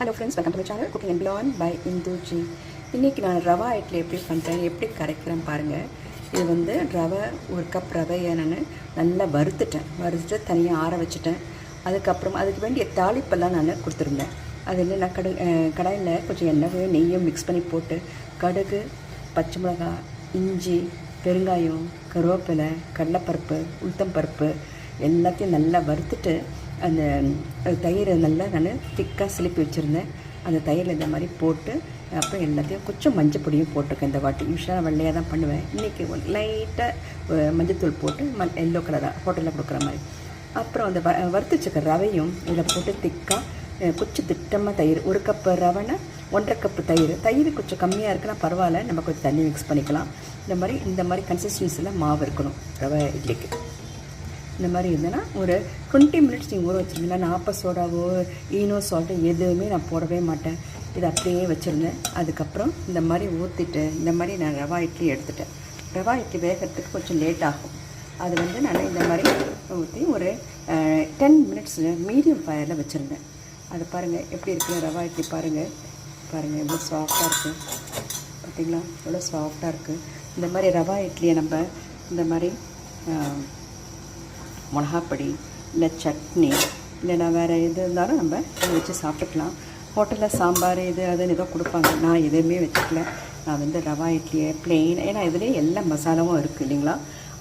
Hello friends, welcome to my channel cooking and plan by Induji. இன்றைக்கி நான் ரவா இட்லி எப்படி பண்ணுறேன், எப்படி கரைக்கிறேன் பாருங்கள். இது வந்து ரவை, ஒரு கப் ரவையை நான் நல்லா வறுத்துட்டு தனியாக ஆற வச்சுட்டேன். அதுக்கப்புறம் அதுக்கு வேண்டிய தாளிப்பெல்லாம் நான் கொடுத்துருந்தேன். அதில் நான் கடாயில் கொஞ்சம் எண்ணெய் நெய்யும் மிக்ஸ் பண்ணி போட்டு கடுகு, பச்சை மிளகாய், இஞ்சி, பெருங்காயம், கருவேப்பிலை, கடலைப்பருப்பு, உளுத்தம்பருப்பு எல்லாத்தையும் நல்லா வறுத்துட்டு அந்த தயிரை நல்லா நான் திக்காக சிலிப்பி வச்சுருந்தேன். அந்த தயிரில் இந்த மாதிரி போட்டு அப்புறம் எல்லாத்தையும் கொஞ்சம் மஞ்சள் பொடியும் போட்டிருக்கேன். இந்த வாட்டி யூஸ்வலாக வெள்ளையாக தான் பண்ணுவேன். இன்றைக்கி லைட்டாக மஞ்சத்தூள் போட்டு எல்லோ கலராக ஹோட்டலில் கொடுக்குற மாதிரி. அப்புறம் அந்த வறுத்து வச்சுக்க ரவையும் இதில் போட்டு திக்காக கொஞ்சம் திட்டமாக தயிர், ஒரு கப்பு ரவைனா 1.5 கப்பு தயிர் கொஞ்சம் கம்மியாக இருக்குன்னா பரவாயில்ல, நம்ம கொஞ்சம் தண்ணி மிக்ஸ் பண்ணிக்கலாம். இந்த மாதிரி கன்சிஸ்டன்சியில் மாவு இருக்கணும் ரவை இட்லிக்கு. இந்த மாதிரி இருந்தேன்னா ஒரு 20 மினிட்ஸ் நீங்கள் ஊற வச்சுருந்தீங்கன்னா நாப்ப சோடாவோ ஈனோ சால்ட்டோ எதுவுமே நான் போடவே மாட்டேன். இதை அப்படியே வச்சுருந்தேன். அதுக்கப்புறம் இந்த மாதிரி ஊற்றிட்டு இந்த மாதிரி நான் ரவா இட்லி எடுத்துட்டேன். ரவா இட்லி வேகிறதுக்கு கொஞ்சம் லேட் ஆகும். அது வந்து நான் இந்த மாதிரி ஊற்றி ஒரு 10 மினிட்ஸ் மீடியம் ஃபயரில் வச்சுருந்தேன். அது பாருங்கள் எப்படி இருக்குது ரவா இட்லி. பாருங்கள் எவ்வளோ சாஃப்டாக இருக்குது பார்த்திங்களா, எவ்வளோ சாஃப்டாக இருக்குது. இந்த மாதிரி ரவா இட்லியை நம்ம இந்த மாதிரி மிளகாப்பொடி இல்லை சட்னி இல்லைனா வேறு எது இருந்தாலும் நம்ம இதை வச்சு சாப்பிட்டுக்கலாம். ஹோட்டலில் சாம்பார் அதுன்னு ஏதோ கொடுப்பாங்க. நான் எதுவுமே வச்சுக்கல. நான் வந்து ரவா இட்லியை ப்ளெயின், ஏன்னா இதுலேயே எல்லா மசாலாவும் இருக்குது இல்லைங்களா,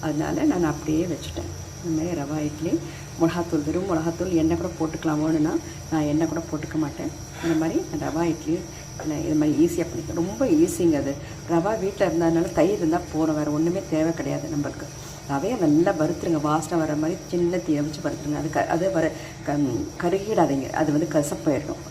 அதனால நான் அப்படியே வச்சுட்டேன். இந்தமாதிரி ரவா இட்லி மிளகாத்தூள், வெறும் மிளகாத்தூள், எண்ணெய் கூட போட்டுக்கலாமோன்னா நான் எண்ணெய் கூட போட்டுக்க மாட்டேன். இந்த மாதிரி ரவா இட்லி இது மாதிரி ஈஸியாக பண்ணிக்கலாம். ரொம்ப ஈஸிங்க. அது ரவா வீட்டில் இருந்ததுனால தயிர் இருந்தால் போகிறோம், வேறு ஒன்றுமே தேவை கிடையாது நம்மளுக்கு. ரவையை நல்லா வறுத்துருங்க, வாசனை வர மாதிரி சின்ன தீயை வச்சு வறுத்துருங்க. அது கருகிடாதீங்க, அது வந்து கசப்பாயிடும்.